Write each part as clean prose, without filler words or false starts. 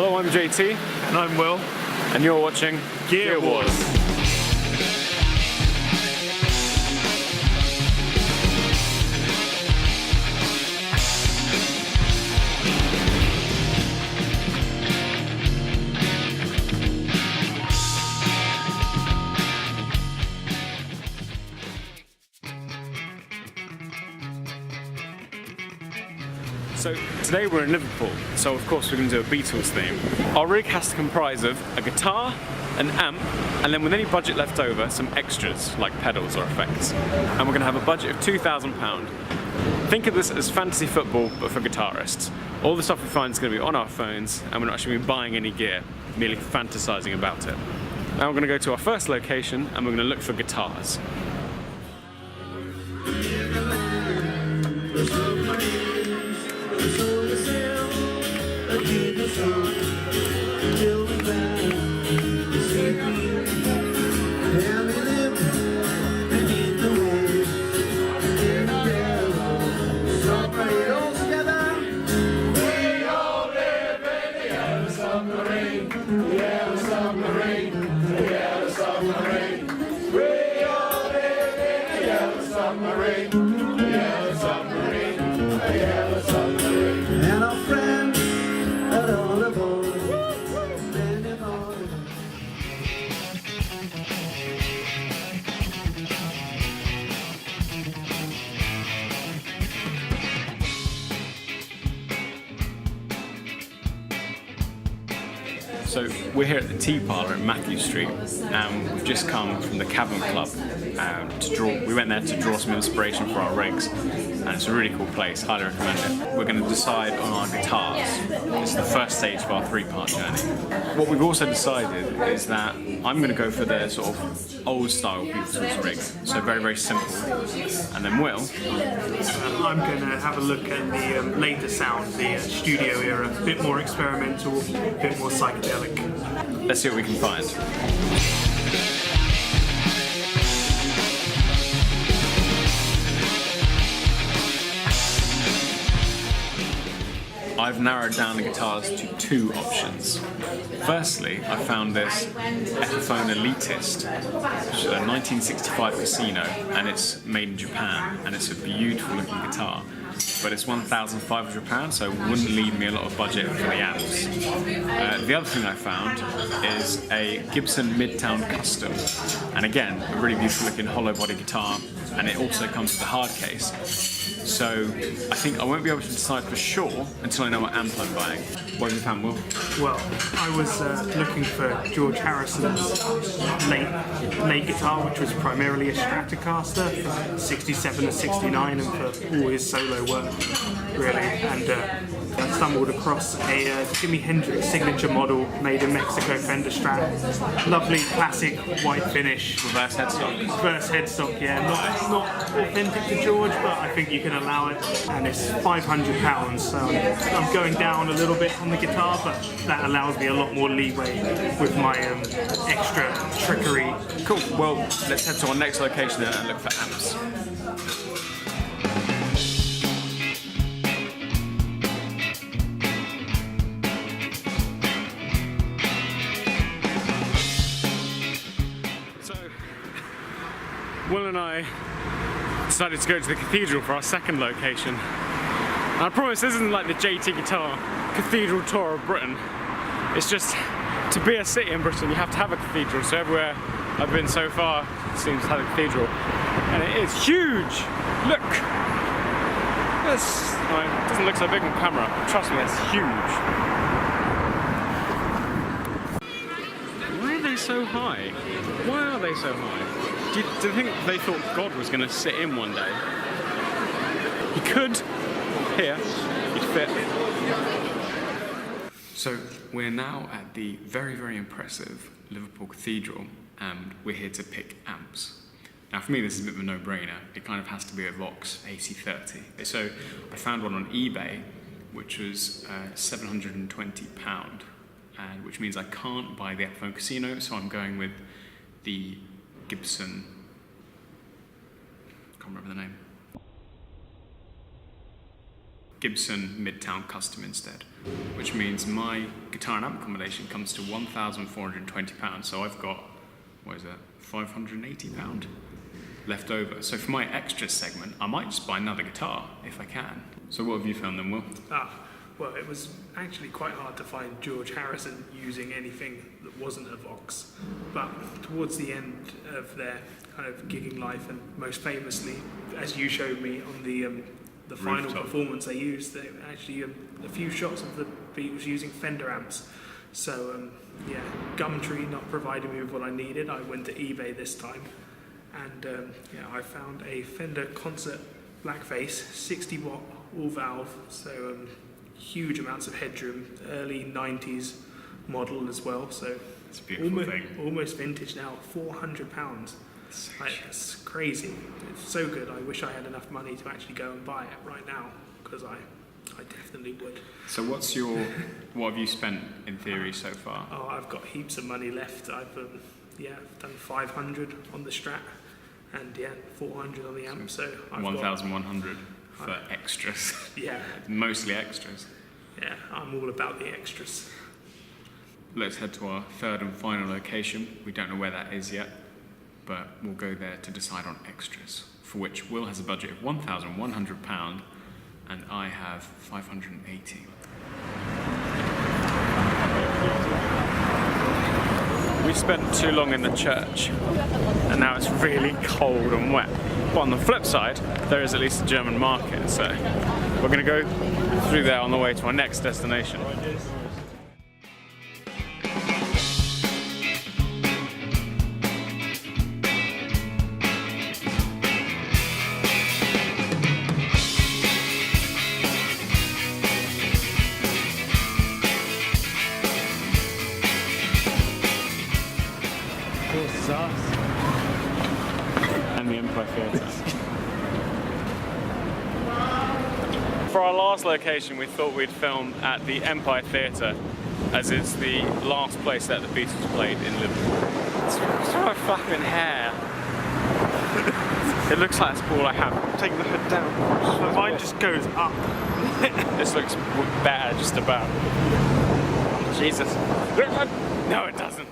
Hello, I'm JT. And I'm Will. And you're watching Gear Wars. So today we're in Liverpool, so of course we're going to do a Beatles theme. Our rig has to comprise of a guitar, an amp, and then with any budget left over, some extras like pedals or effects. And we're going to have a budget of £2,000. Think of this as fantasy football, but for guitarists. All the stuff we find is going to be on our phones, and we're not actually buying any gear, merely fantasizing about it. Now we're going to go to our first location, and we're going to look for guitars. So we're here at the Tea Parlour at Matthew Street, and we've just come from the Cavern Club to draw. We went there to draw some inspiration for our rigs, and it's a really cool place. Highly recommend it. We're going to decide on our guitars. It's the first stage of our three-part journey. What we've also decided is that I'm going to go for the sort of old-style Beatles rig, so very, very simple. And then Will. I'm going to have a look at the later sound, the studio era, a bit more experimental, a bit more psychedelic. Let's see what we can find. I've narrowed down the guitars to two options. Firstly, I found this Epiphone Elitist, which is a 1965 Casino, and it's made in Japan, and it's a beautiful looking guitar. But it's £1,500, so it wouldn't leave me a lot of budget for the amps. The other thing I found is a Gibson Midtown Custom, and again, a really beautiful looking hollow body guitar, and it also comes with a hard case. So I think I won't be able to decide for sure until I know what amp I'm buying. What have you found, Will? Well, I was looking for George Harrison's late guitar, which was primarily a Stratocaster from 67 to 69 and for all his solo work, really. And I stumbled across a Jimi Hendrix signature model made in Mexico Fender Strat. Lovely, classic, white finish. Reverse headstock. Reverse headstock, yeah. Not authentic to George, but I think you can allow it. And it's £500, so I'm going down a little bit on the guitar, but that allows me a lot more leeway with my extra trickery. Cool, well, let's head to our next location and look for amps. So, Will and I decided to go to the cathedral for our second location. And I promise this isn't like the JT Guitar Cathedral Tour of Britain. It's just, to be a city in Britain, you have to have a cathedral. So everywhere I've been so far seems to have a cathedral. And it is huge! Look! This, it doesn't look so big on camera. Trust me, it's huge. Why are they so high? Why are they so high? Do you think they thought God was going to sit in one day? He could. Here, he'd fit. So we're now at the very, very impressive Liverpool Cathedral, and we're here to pick amps. Now for me this is a bit of a no-brainer. It kind of has to be a Vox AC30. So I found one on eBay which was £720, and which means I can't buy the Epiphone Casino, so I'm going with the Gibson, I can't remember the name. Gibson Midtown Custom instead. which means my guitar and amp combination comes to £1,420. So I've got, what is it, £580 left over. So for my extras segment, I might just buy another guitar if I can. So what have you found then, Will? Well, it was actually quite hard to find George Harrison using anything that wasn't a Vox. But towards the end of their kind of gigging life, and most famously, as you showed me on the final Rooftop performance they used, they actually a few shots of the Beatles using Fender amps. So Gumtree not providing me with what I needed, I went to eBay this time, and I found a Fender Concert Blackface 60 watt all valve. So huge amounts of headroom, early 90s model as well. So it's a beautiful thing. Almost vintage now, £400. That's crazy. It's so good. I wish I had enough money to actually go and buy it right now, because I definitely would. So what have you spent in theory so far? Oh, I've got heaps of money left. I've done 500 on the Strat, and 400 on the amp. So I've 1,100 for extras. Yeah. Mostly extras. Yeah, I'm all about the extras. Let's head to our third and final location. We don't know where that is yet, but we'll go there to decide on extras, for which Will has a budget of £1,100 and I have 580. We spent too long in the church and now it's really cold and wet. But on the flip side, there is at least a German market, so we're going to go through there on the way to our next destination. And the Empire Theatre. For our last location, we thought we'd film at the Empire Theatre, as it's the last place that the Beatles played in Liverpool. It's my fucking hair. It looks like that's all I have. Take the hood down. Mine just goes up. This looks better, just about. Jesus. No, it doesn't.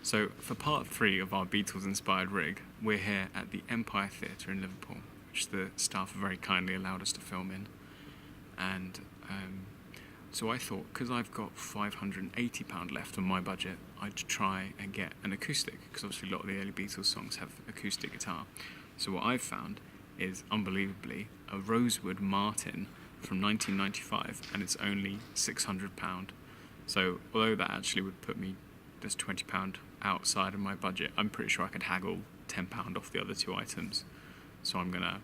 So for part 3 of our Beatles-inspired rig, we're here at the Empire Theatre in Liverpool, which the staff have very kindly allowed us to film in. And so I thought, because I've got £580 left on my budget, I'd try and get an acoustic, because obviously a lot of the early Beatles songs have acoustic guitar. So what I've found is, unbelievably, a Rosewood Martin from 1995, and it's only £600. So although that actually would put me just £20 outside of my budget, I'm pretty sure I could haggle £10 off the other 2 items. So I'm going to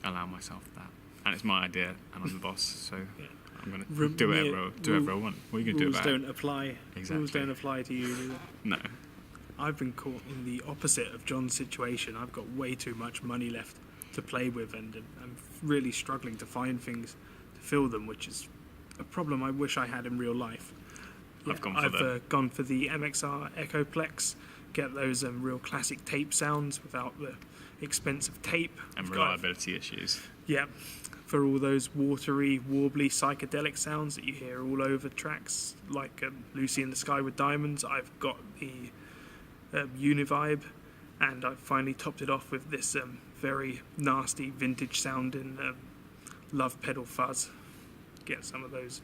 allow myself that. And it's my idea, and I'm the boss, so I'm going to do whatever I want. What are you going to do about it? Rules don't apply. Exactly. Rules don't apply to you, do they? No. I've been caught in the opposite of John's situation. I've got way too much money left to play with, and I'm really struggling to find things to fill them, which is a problem I wish I had in real life. I've gone for the MXR Echoplex. Get those real classic tape sounds without the expensive tape. And reliability issues. Yeah, for all those watery, warbly, psychedelic sounds that you hear all over tracks, like Lucy in the Sky with Diamonds. I've got the Univibe, and I've finally topped it off with this very nasty vintage sounding Love Pedal Fuzz. Get some of those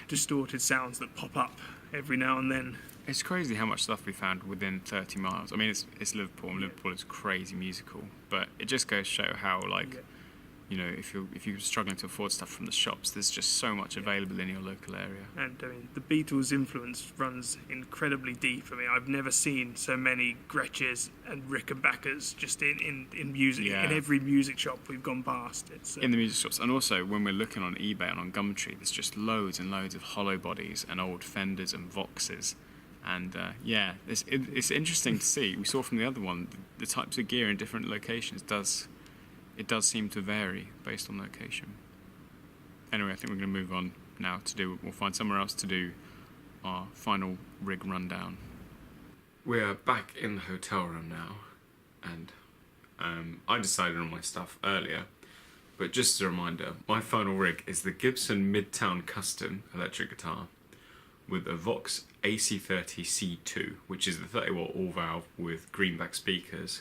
distorted sounds that pop up every now and then. It's crazy how much stuff we found within 30 miles. I mean, it's Liverpool, and Liverpool is crazy musical, but it just goes to show how, like, you know, if you're struggling to afford stuff from the shops, there's just so much available in your local area. And I mean, the Beatles' influence runs incredibly deep. I mean, I've never seen so many Gretches and Rickenbackers just in music. Yeah. In every music shop we've gone past. It's in the music shops, and also when we're looking on eBay and on Gumtree, there's just loads and loads of hollow bodies and old Fenders and Voxes. And yeah, it's interesting to see. We saw from the other one the types of gear in different locations does seem to vary based on location. Anyway, I think we're going to move on now we'll find somewhere else to do our final rig rundown. We're back in the hotel room now, and I decided on my stuff earlier, but just as a reminder, my final rig is the Gibson Midtown Custom electric guitar with a Vox AC30 C2, which is the 30-watt all-valve with greenback speakers.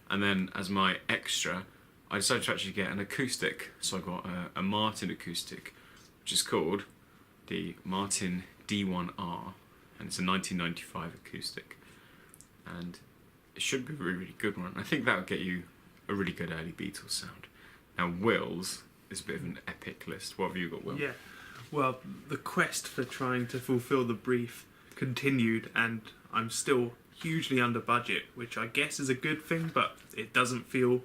And then as my extra, I decided to actually get an acoustic, so I got a Martin acoustic, which is called the Martin D1R, and it's a 1995 acoustic. And it should be a really, really good one. I think that would get you a really good early Beatles sound. Now, Will's is a bit of an epic list. What have you got, Will? Yeah. Well, the quest for trying to fulfil the brief continued, and I'm still hugely under budget, which I guess is a good thing, but it doesn't feel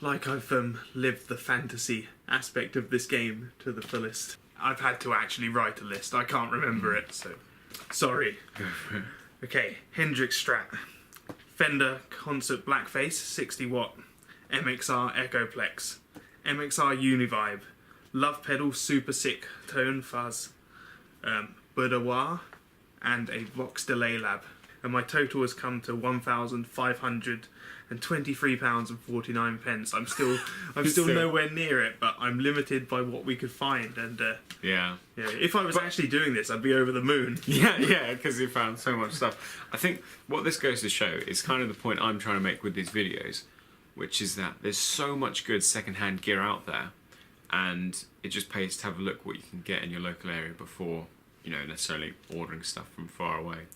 like I've lived the fantasy aspect of this game to the fullest. I've had to actually write a list. I can't remember it, so sorry. Okay, Hendrix Strat. Fender Concert Blackface 60-watt. MXR Echoplex. MXR Univibe. Love Pedal Super Sick Tone Fuzz, Boudoir, and a Vox Delay Lab. And my total has come to £1,523.49. I'm still nowhere near it, but I'm limited by what we could find. And yeah, if I was actually doing this, I'd be over the moon. Yeah, because you found so much stuff. I think what this goes to show is kind of the point I'm trying to make with these videos, which is that there's so much good second-hand gear out there. And it just pays to have a look what you can get in your local area before, necessarily ordering stuff from far away.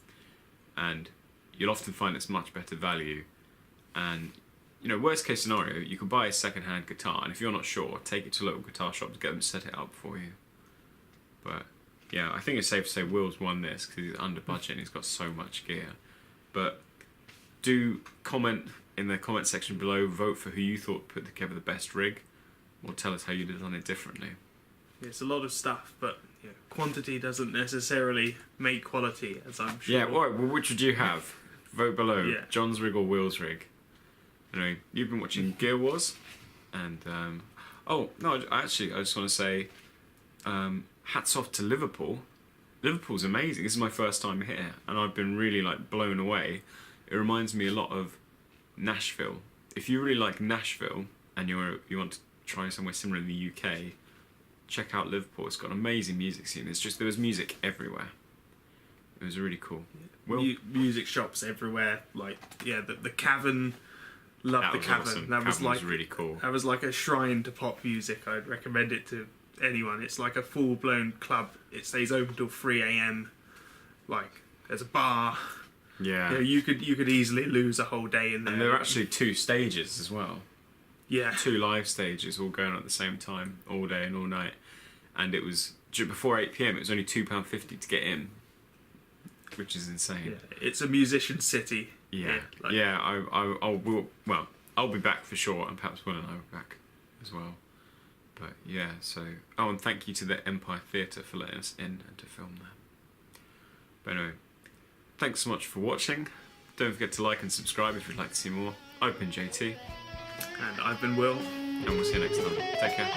And you'll often find it's much better value. And, worst case scenario, you could buy a second-hand guitar, and if you're not sure, take it to local guitar shops, get them to set it up for you. But, yeah, I think it's safe to say Will's won this because he's under budget and he's got so much gear. But do comment in the comment section below, vote for who you thought put together the best rig, or tell us how you'd have done it differently. It's a lot of stuff, but quantity doesn't necessarily make quality, as I'm sure. Yeah, well, which would you have? Vote below. Yeah. John's rig or Will's rig? Anyway, you've been watching Gear Wars, and I just want to say, hats off to Liverpool. Liverpool's amazing. This is my first time here, and I've been really blown away. It reminds me a lot of Nashville. If you really like Nashville and you want to try somewhere similar in the UK, check out Liverpool. It's got an amazing music scene. There was music everywhere. It was really cool. Music shops everywhere. The Cavern. Loved the Cavern. Awesome. That was really cool. That was like a shrine to pop music. I'd recommend it to anyone. It's like a full-blown club. It stays open till 3 a.m. There's a bar. Yeah. You could easily lose a whole day in there. And there are actually 2 stages as well. Yeah. 2 live stages all going on at the same time, all day and all night. And it was, before 8 p.m, it was only £2.50 to get in, which is insane. Yeah. It's a musician city. Yeah. I'll be back for sure, and perhaps Will and I will be back as well. But yeah, and thank you to the Empire Theatre for letting us in and to film there. But anyway, thanks so much for watching. Don't forget to like and subscribe if you'd like to see more. I've been JT. And I've been Will. And we'll see you next time. Take care.